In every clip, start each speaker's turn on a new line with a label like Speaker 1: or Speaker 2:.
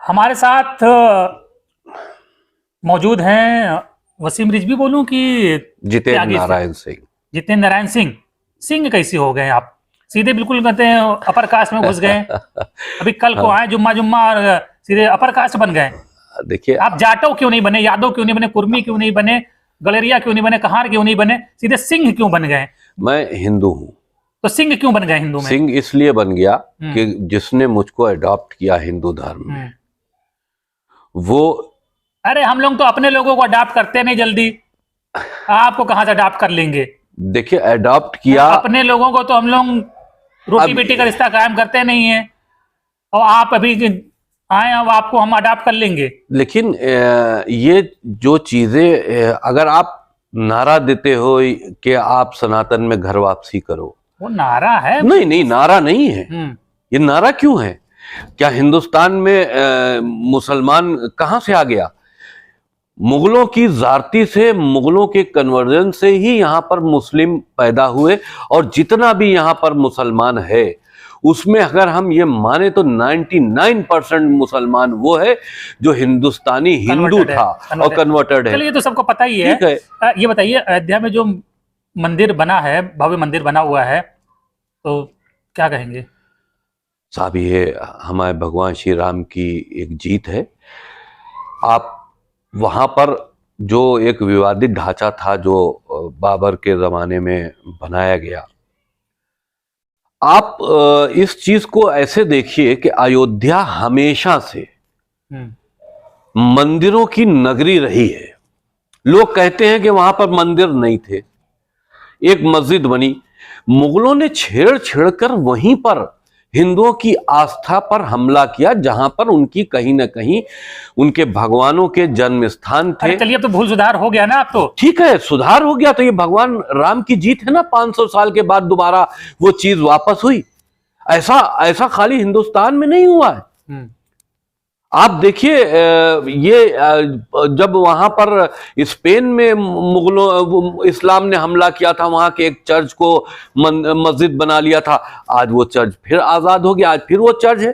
Speaker 1: हमारे साथ मौजूद हैं वसीम रिजवी बोलूं कि
Speaker 2: जितेंद्र नारायण सिंह।
Speaker 1: जितेंद्र नारायण सिंह। सिंह कैसे हो गए आप? सीधे बिल्कुल कहते हैं अपर कास्ट में घुस गए। अभी कल को आए जुम्मा और सीधे अपर कास्ट बन गए।
Speaker 2: देखिए,
Speaker 1: आप जाटव क्यों नहीं बने, यादव क्यों नहीं बने, कुर्मी क्यों नहीं बने, गलेरिया क्यों नहीं बने, कहार क्यों नहीं बने, सीधे सिंह क्यों बन गए?
Speaker 2: मैं हिंदू हूँ
Speaker 1: तो सिंह क्यों बन गए हिंदू में?
Speaker 2: सिंह इसलिए बन गया कि जिसने मुझको अडॉप्ट किया हिंदू धर्म में वो।
Speaker 1: अरे हम लोग तो अपने लोगों को अडॉप्ट करते नहीं जल्दी, आपको कहां से अडॉप्ट कर लेंगे?
Speaker 2: देखिए, अडॉप्ट किया
Speaker 1: अपने लोगों को तो हम लोग रोटी बेटी का रिश्ता कायम करते नहीं है, और आप अभी आए अब आपको हम अडॉप्ट कर लेंगे।
Speaker 2: लेकिन ये जो चीजें अगर आप नारा देते हो कि आप सनातन में घर वापसी करो,
Speaker 1: वो नारा है?
Speaker 2: नहीं, नारा नहीं है। ये नारा क्यों है? क्या हिंदुस्तान में मुसलमान कहां से आ गया? मुगलों की जारती से, मुगलों के कन्वर्जन से ही यहाँ पर मुस्लिम पैदा हुए, और जितना भी यहाँ पर मुसलमान है उसमें अगर हम ये माने तो 99% मुसलमान वो है जो हिंदुस्तानी हिंदू था और कन्वर्टेड है।
Speaker 1: चलिए, ये तो सबको पता ही है। ये बताइए, अयोध्या में जो मंदिर बना है, भव्य मंदिर बना हुआ है, तो क्या कहेंगे?
Speaker 2: साहब, ये हमारे भगवान श्री राम की एक जीत है। आप वहां पर जो एक विवादित ढांचा था जो बाबर के जमाने में बनाया गया, आप इस चीज को ऐसे देखिए कि अयोध्या हमेशा से मंदिरों की नगरी रही है। लोग कहते हैं कि वहां पर मंदिर नहीं थे, एक मस्जिद बनी। मुगलों ने छेड़ कर वहीं पर हिंदुओं की आस्था पर हमला किया, जहां पर उनकी कहीं ना कहीं उनके भगवानों के जन्म स्थान थे।
Speaker 1: चलिए, अब तो भूल सुधार हो गया ना। अब तो ठीक
Speaker 2: है, सुधार हो गया, तो ये भगवान राम की जीत है ना। 500 साल के बाद दोबारा वो चीज वापस हुई। ऐसा खाली हिंदुस्तान में नहीं हुआ है। आप देखिए, ये जब वहां पर स्पेन में मुगलों इस्लाम ने हमला किया था, वहां के एक चर्च को मस्जिद बना लिया था। आज वो चर्च फिर आजाद हो गया, आज फिर वो चर्च है।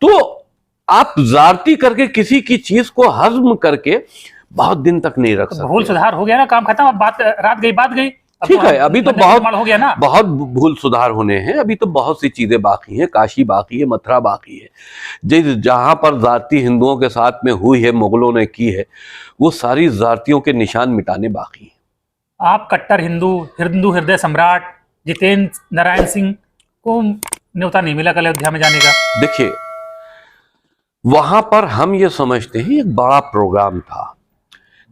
Speaker 2: तो आप जारती करके किसी की चीज को हजम करके बहुत दिन तक नहीं रख सकते।
Speaker 1: भूल सुधार हो गया ना, काम खत्म। अब बात गई।
Speaker 2: ठीक है, अभी तो बहुत हो गया ना, बहुत भूल सुधार होने हैं। अभी तो बहुत सी चीजें बाकी हैं, काशी बाकी है, मथुरा बाकी है। जहां पर जाति हिंदुओं के साथ में हुई है, मुगलों ने की है, वो सारी जातियों के निशान मिटाने बाकी हैं।
Speaker 1: आप कट्टर हिंदू हृदय सम्राट जितेंद्र नारायण सिंह को न्योता नहीं मिला कल अयोध्या में जाने का?
Speaker 2: देखिए, वहां पर हम ये समझते हैं एक बड़ा प्रोग्राम था।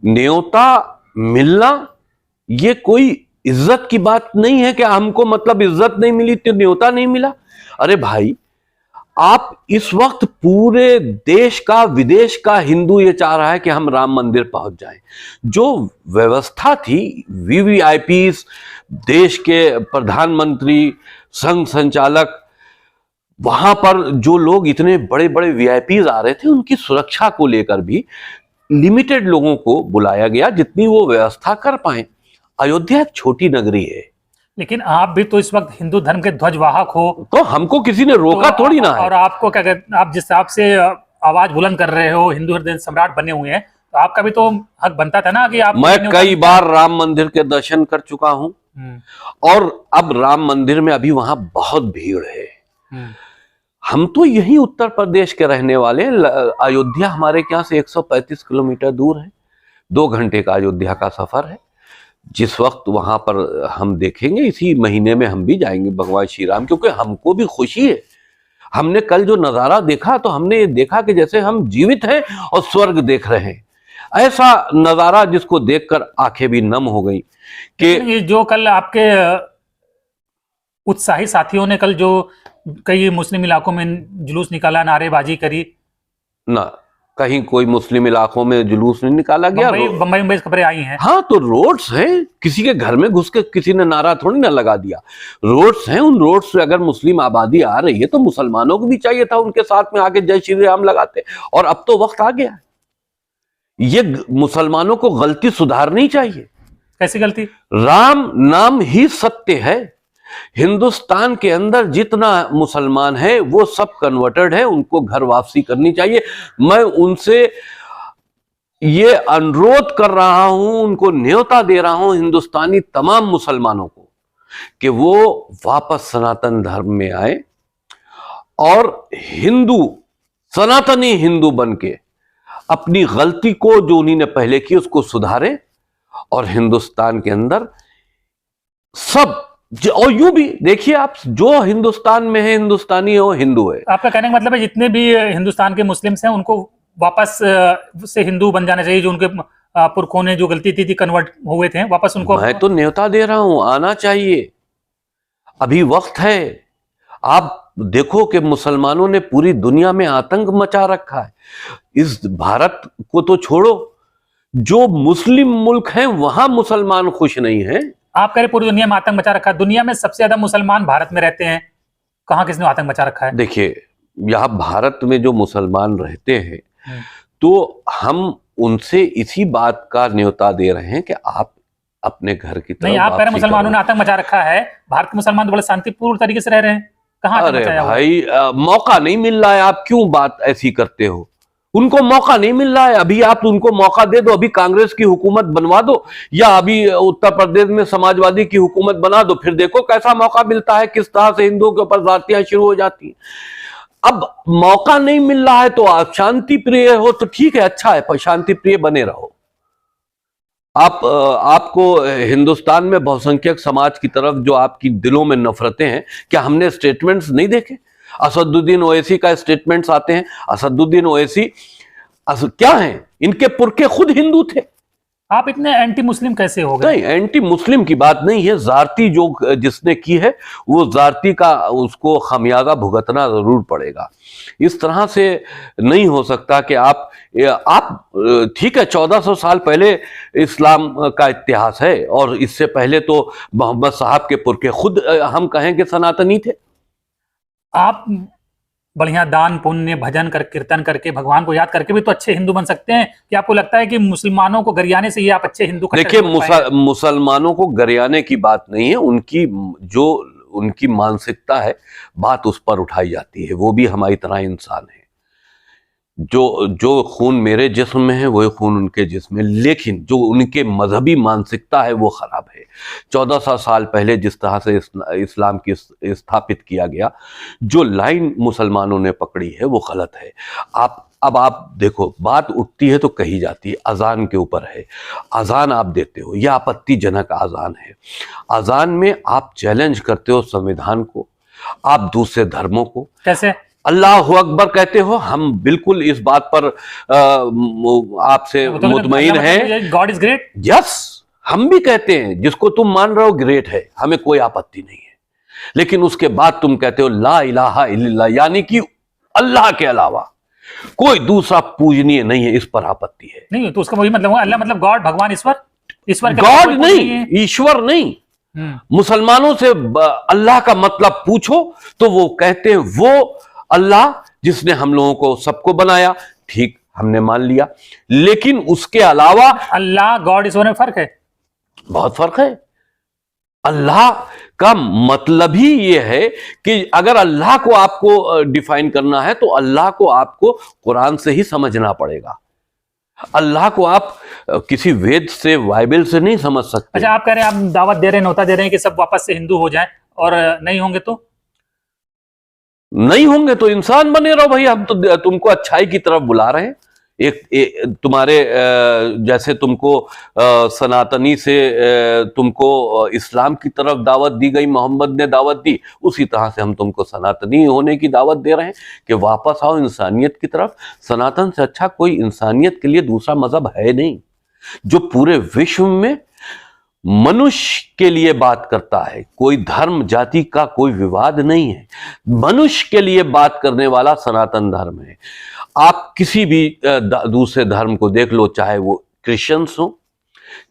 Speaker 2: न्योता मिलना ये कोई इज्जत की बात नहीं है कि हमको मतलब इज्जत नहीं मिली तो न्योता नहीं मिला। अरे भाई, आप इस वक्त पूरे देश का, विदेश का हिंदू ये चाह रहा है कि हम राम मंदिर पहुंच जाएं। जो व्यवस्था थी, वीवीआईपीस, देश के प्रधानमंत्री, संघ संचालक, वहां पर जो लोग इतने बड़े बड़े वीआईपीज आ रहे थे, उनकी सुरक्षा को लेकर भी लिमिटेड लोगों को बुलाया गया, जितनी वो व्यवस्था कर पाए। अयोध्या एक छोटी नगरी है।
Speaker 1: लेकिन आप भी तो इस वक्त हिंदू धर्म के ध्वजवाहक हो,
Speaker 2: तो हमको किसी ने रोका तो थोड़ी ना है।
Speaker 1: और आपको क्या कहते, आप जिस हिसाब से आवाज बुलंद कर रहे हो, हिंदू हृदय सम्राट बने हुए हैं, तो आपका भी तो हक बनता था ना कि आप।
Speaker 2: मैं कई बार राम मंदिर के दर्शन कर चुका हूं, और अब राम मंदिर में अभी वहां बहुत भीड़ है। हम तो यही उत्तर प्रदेश के रहने वाले। अयोध्या हमारे यहाँ से 135 किलोमीटर दूर है। 2 घंटे का अयोध्या का सफर है। जिस वक्त वहां पर हम देखेंगे, इसी महीने में हम भी जाएंगे भगवान श्री राम, क्योंकि हमको भी खुशी है। हमने कल जो नजारा देखा, तो हमने ये देखा कि जैसे हम जीवित हैं और स्वर्ग देख रहे हैं। ऐसा नजारा जिसको देखकर आंखें भी नम हो गई कि
Speaker 1: जो कल आपके उत्साही साथियों ने कल जो कई मुस्लिम इलाकों में जुलूस निकाला, नारेबाजी करी
Speaker 2: ना, कहीं कोई मुस्लिम इलाकों में जुलूस नहीं निकाला गया।
Speaker 1: बम्बई में खबरें आई हैं।
Speaker 2: हाँ, तो रोड्स हैं, किसी के घर में घुस के किसी ने नारा थोड़ी ना लगा दिया। रोड्स हैं, उन रोड्स से अगर मुस्लिम आबादी आ रही है तो मुसलमानों को भी चाहिए था उनके साथ में आके जय श्री राम लगाते। और अब तो वक्त आ गया है, ये मुसलमानों को गलती सुधारनी चाहिए।
Speaker 1: कैसी गलती?
Speaker 2: राम नाम ही सत्य है। हिंदुस्तान के अंदर जितना मुसलमान है वो सब कन्वर्टेड है, उनको घर वापसी करनी चाहिए। मैं उनसे ये अनुरोध कर रहा हूं, उनको न्योता दे रहा हूं, हिंदुस्तानी तमाम मुसलमानों को, कि वो वापस सनातन धर्म में आए और हिंदू, सनातनी हिंदू बन के अपनी गलती को जो उन्होंने पहले की उसको सुधारे और हिंदुस्तान के अंदर सब और यूं भी देखिए आप, जो हिंदुस्तान में है हिंदुस्तानी है वो हिंदू है।
Speaker 1: आपका कहने का मतलब है जितने भी हिंदुस्तान के मुस्लिम्स हैं उनको वापस से हिंदू बन जाना चाहिए, जो उनके पुरखों ने जो गलती की थी, कन्वर्ट हुए थे, वापस उनको।
Speaker 2: मैं तो न्योता दे रहा हूं, आना चाहिए, अभी वक्त है। आप देखो कि मुसलमानों ने पूरी दुनिया में आतंक मचा रखा है। इस भारत को तो छोड़ो, जो मुस्लिम मुल्क हैं वहां मुसलमान खुश नहीं हैं।
Speaker 1: आप कह रहे पूरी दुनिया में आतंक मचा रखा है, दुनिया में सबसे ज्यादा मुसलमान भारत में रहते हैं, कहां किसने आतंक मचा रखा है?
Speaker 2: देखिए, यहाँ भारत में जो मुसलमान रहते हैं तो हम उनसे इसी बात का न्योता दे रहे हैं कि आप अपने घर की तरफ
Speaker 1: नहीं, आप कह रहे
Speaker 2: वापसी
Speaker 1: मुसलमानों
Speaker 2: करो।
Speaker 1: ने आतंक मचा रखा है, भारत के मुसलमान तो बड़े शांतिपूर्ण तरीके से रह रहे हैं, कहां आतंक
Speaker 2: अरे
Speaker 1: मचाया हुआ है?
Speaker 2: भाई, मौका नहीं मिल रहा है, आप क्यों बात ऐसी करते हो? उनको मौका नहीं मिल रहा है, अभी आप उनको मौका दे दो, अभी कांग्रेस की हुकूमत बनवा दो या अभी उत्तर प्रदेश में समाजवादी की हुकूमत बना दो, फिर देखो कैसा मौका मिलता है, किस तरह से हिंदुओं के ऊपर जातियां शुरू हो जाती हैं। अब मौका नहीं मिल रहा है तो आप शांति प्रिय हो तो ठीक है, अच्छा है, पर शांति प्रिय बने रहो। आपको हिंदुस्तान में बहुसंख्यक समाज की तरफ जो आपकी दिलों में नफरतें हैं, क्या हमने स्टेटमेंट्स नहीं देखे? असदुद्दीन ओवैसी का स्टेटमेंट्स आते हैं। असदुद्दीन ओवैसी क्या हैं? इनके पुरखे खुद हिंदू थे।
Speaker 1: आप इतने एंटी मुस्लिम कैसे हो गए?
Speaker 2: नहीं, एंटी मुस्लिम की बात नहीं है, जाति जो जिसने की है वो जाति का उसको खमियाजा भुगतना जरूर पड़ेगा। इस तरह से नहीं हो सकता कि आप ठीक है, 1400 साल पहले इस्लाम का इतिहास है और इससे पहले तो मोहम्मद साहब के पुरखे खुद हम कहें कि सनातनी थे।
Speaker 1: आप बढ़िया दान पुण्य भजन कर कीर्तन करके भगवान को याद करके भी तो अच्छे हिंदू बन सकते हैं। कि आपको लगता है कि मुसलमानों को गरियाने से ये आप अच्छे हिंदू?
Speaker 2: देखिए, मुसलमानों को गरियाने की बात नहीं है, उनकी मानसिकता है, बात उस पर उठाई जाती है। वो भी हमारी तरह इंसान है, जो खून मेरे जिस्म में है वही खून उनके जिस्म में, लेकिन जो उनके मजहबी मानसिकता है वो खराब है। 1400 साल पहले जिस तरह से इस्लाम की स्थापित किया गया, जो लाइन मुसलमानों ने पकड़ी है वो गलत है। अब आप देखो, बात उठती है तो कही जाती है, अजान के ऊपर है। अजान आप देते हो, यह आपत्तिजनक अजान है। अजान में आप चैलेंज करते हो संविधान को, आप दूसरे धर्मों को।
Speaker 1: कैसे?
Speaker 2: अल्लाह अकबर कहते हो, हम बिल्कुल इस बात पर आपसे मुतमईन हैं।
Speaker 1: God is great.
Speaker 2: यस, हम भी कहते हैं, जिसको तुम मान रहे हो ग्रेट है, हमें कोई आपत्ति नहीं है, लेकिन उसके बाद तुम कहते हो ला इलाहा इल्लल्लाह, यानी कि अल्लाह के अलावा कोई दूसरा पूजनीय नहीं है, इस पर आपत्ति है।
Speaker 1: नहीं तो उसका वही मतलब अल्लाह मतलब गॉड, भगवान, ईश्वर
Speaker 2: गॉड नहीं, ईश्वर नहीं। मुसलमानों से अल्लाह का मतलब पूछो तो वो कहते हैं वो अल्लाह जिसने हम लोगों को सबको बनाया, ठीक, हमने मान लिया, लेकिन उसके अलावा
Speaker 1: अल्लाह गॉड ईश्वर में फर्क है,
Speaker 2: बहुत फर्क है। अल्लाह का मतलब ही यह है कि अगर अल्लाह को आपको डिफाइन करना है तो अल्लाह को आपको कुरान से ही समझना पड़ेगा। अल्लाह को आप किसी वेद से, बाइबल से नहीं समझ सकते।
Speaker 1: अच्छा, आप कह रहे हैं, आप दावत दे रहे हैं, न्योता दे रहे हैं कि सब वापस से हिंदू हो जाएं, और नहीं होंगे तो?
Speaker 2: नहीं होंगे तो इंसान बने रहो भाई, हम तो तुमको अच्छाई की तरफ बुला रहे हैं। तुम्हारे जैसे तुमको सनातनी से तुमको इस्लाम की तरफ दावत दी गई, मोहम्मद ने दावत दी, उसी तरह से हम तुमको सनातनी होने की दावत दे रहे हैं कि वापस आओ इंसानियत की तरफ। सनातन से अच्छा कोई इंसानियत के लिए दूसरा मजहब है नहीं, जो पूरे विश्व में मनुष्य के लिए बात करता है। कोई धर्म जाति का कोई विवाद नहीं है, मनुष्य के लिए बात करने वाला सनातन धर्म है। आप किसी भी दूसरे धर्म को देख लो, चाहे वो क्रिश्चियंस हो,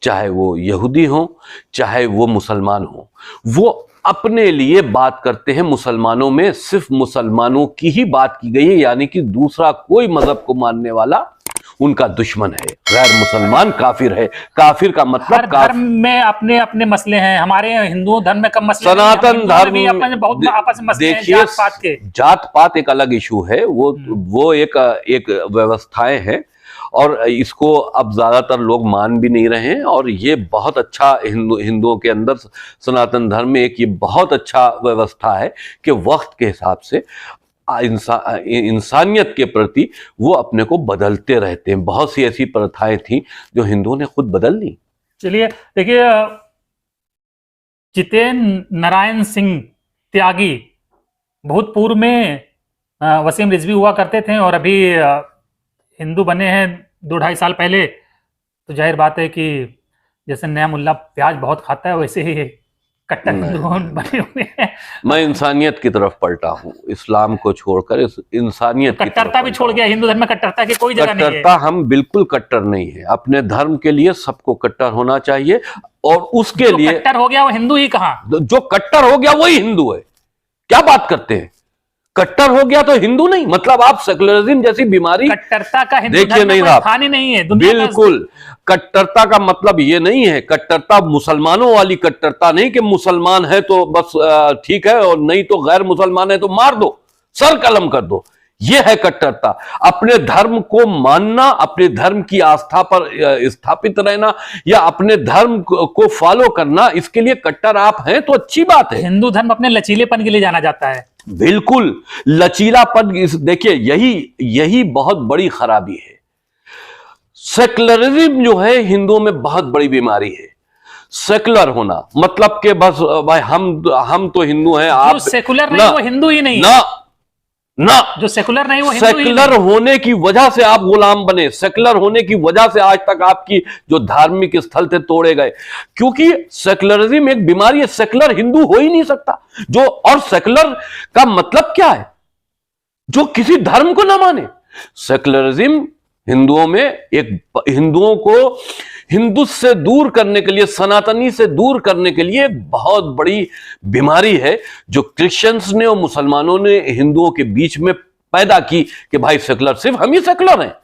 Speaker 2: चाहे वो यहूदी हो, चाहे वो मुसलमान हो, वो अपने लिए बात करते हैं। मुसलमानों में सिर्फ मुसलमानों की ही बात की गई है, यानी कि दूसरा कोई मजहब को मानने वाला उनका दुश्मन है, गैर मुसलमान काफिर है। काफिर का
Speaker 1: हर
Speaker 2: मतलब
Speaker 1: धर्म में अपने अपने मसले हैं, हमारे हिंदू धर्म में कम मसले नहीं हैं,
Speaker 2: सनातन
Speaker 1: हिंदुओं में भी अपने बहुत
Speaker 2: धर्म
Speaker 1: आपस में मसले हैं
Speaker 2: देखिए,
Speaker 1: जात पात के।
Speaker 2: जात पात एक अलग इशू है, वो एक व्यवस्थाएं हैं, और इसको अब ज्यादातर लोग मान भी नहीं रहे हैं। और ये बहुत अच्छा हिंदुओं के अंदर सनातन धर्म में एक ये बहुत अच्छा व्यवस्था है कि वक्त के हिसाब से इंसानियत के प्रति वो अपने को बदलते रहते हैं। बहुत सी ऐसी प्रथाएं थी जो हिंदुओं ने खुद बदल ली।
Speaker 1: चलिए देखिए, जितेंद्र नारायण सिंह त्यागी भूतपूर्व में वसीम रिजवी हुआ करते थे और अभी हिंदू बने हैं 2-2.5 साल पहले। तो जाहिर बात है कि जैसे नया मुल्ला प्याज बहुत खाता है, वैसे ही कट्टर हिंदू बने हुए हैं।
Speaker 2: मैं इंसानियत की तरफ पलटा हूँ, इस्लाम को छोड़कर इंसानियत की तरफ
Speaker 1: कट्टरता भी छोड़ गया हिंदू धर्म में, कट्टरता की कोई जगह नहीं है।
Speaker 2: कट्टरता, हम बिल्कुल कट्टर नहीं है। अपने धर्म के लिए सबको कट्टर होना चाहिए, और उसके
Speaker 1: जो
Speaker 2: लिए
Speaker 1: कट्टर हो गया वो हिंदू ही कहाँ।
Speaker 2: जो कट्टर हो गया वही हिंदू है। क्या बात करते हैं, कट्टर हो गया तो हिंदू नहीं? मतलब आप सेकुलरिज्म जैसी बीमारी,
Speaker 1: कट्टरता का हिंदू
Speaker 2: देखिए
Speaker 1: धर्म में
Speaker 2: नहीं
Speaker 1: कोई
Speaker 2: साहब,
Speaker 1: स्थान ही नहीं है दुनिया में।
Speaker 2: बिल्कुल कट्टरता का मतलब ये नहीं है, कट्टरता मुसलमानों वाली कट्टरता नहीं कि मुसलमान है तो बस ठीक है, और नहीं तो गैर मुसलमान है तो मार दो, सर कलम कर दो। यह है कट्टरता। अपने धर्म को मानना, अपने धर्म की आस्था पर स्थापित रहना, या अपने धर्म को फॉलो करना, इसके लिए कट्टर आप हैं तो अच्छी बात है।
Speaker 1: हिंदू धर्म अपने लचीलेपन के लिए जाना जाता है।
Speaker 2: बिल्कुल लचीलापन, देखिए यही बहुत बड़ी खराबी है। सेकुलरिज्म जो है हिंदुओं में बहुत बड़ी बीमारी है। सेकुलर होना मतलब कि बस भाई हम तो हिंदू हैं, आप
Speaker 1: जो सेकुलर नहीं वो हिंदू ही नहीं है।
Speaker 2: ना
Speaker 1: जो सेकुलर नहीं वो हिंदू ही नहीं।
Speaker 2: सेकुलर होने की वजह से आप गुलाम बने, सेकुलर होने की वजह से आज तक आपकी जो धार्मिक स्थल थे तोड़े गए, क्योंकि सेकुलरिज्म एक बीमारी है। सेकुलर हिंदू हो ही नहीं सकता। जो, और सेकुलर का मतलब क्या है? जो किसी धर्म को ना माने। सेकुलरिज्म हिंदुओं में हिंदुओं को हिंदू से दूर करने के लिए, सनातनी से दूर करने के लिए बहुत बड़ी बीमारी है, जो क्रिश्चियंस ने और मुसलमानों ने हिंदुओं के बीच में पैदा की कि भाई सेकुलर, सिर्फ हम ही सेकुलर हैं।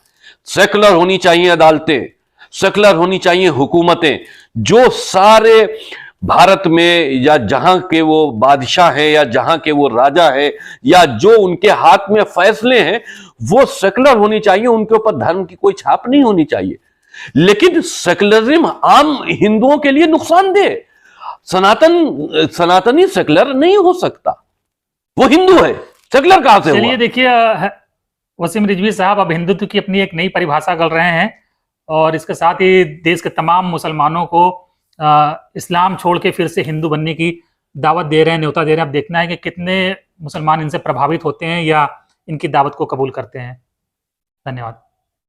Speaker 2: सेकुलर होनी चाहिए अदालतें, सेकुलर होनी चाहिए हुकूमतें, जो सारे भारत में या जहां के वो बादशाह हैं या जहां के वो राजा हैं या जो उनके हाथ में फैसले हैं, वो सेकुलर होनी चाहिए। उनके ऊपर धर्म की कोई छाप नहीं होनी चाहिए। लेकिन सेकुलरिज्म आम हिंदुओं के लिए नुकसानदेह। सनातनी सेकुलर नहीं हो सकता, वो हिंदू है, सेकुलर कहां से हुआ?
Speaker 1: चलिए देखिए, वसीम रिजवी साहब अब हिंदुत्व की अपनी एक नई परिभाषा कर रहे हैं, और इसके साथ ही देश के तमाम मुसलमानों को इस्लाम छोड़ के फिर से हिंदू बनने की दावत दे रहे हैं, न्योता दे रहे हैं। अब देखना है कि कितने मुसलमान इनसे प्रभावित होते हैं या इनकी दावत को कबूल करते हैं। धन्यवाद।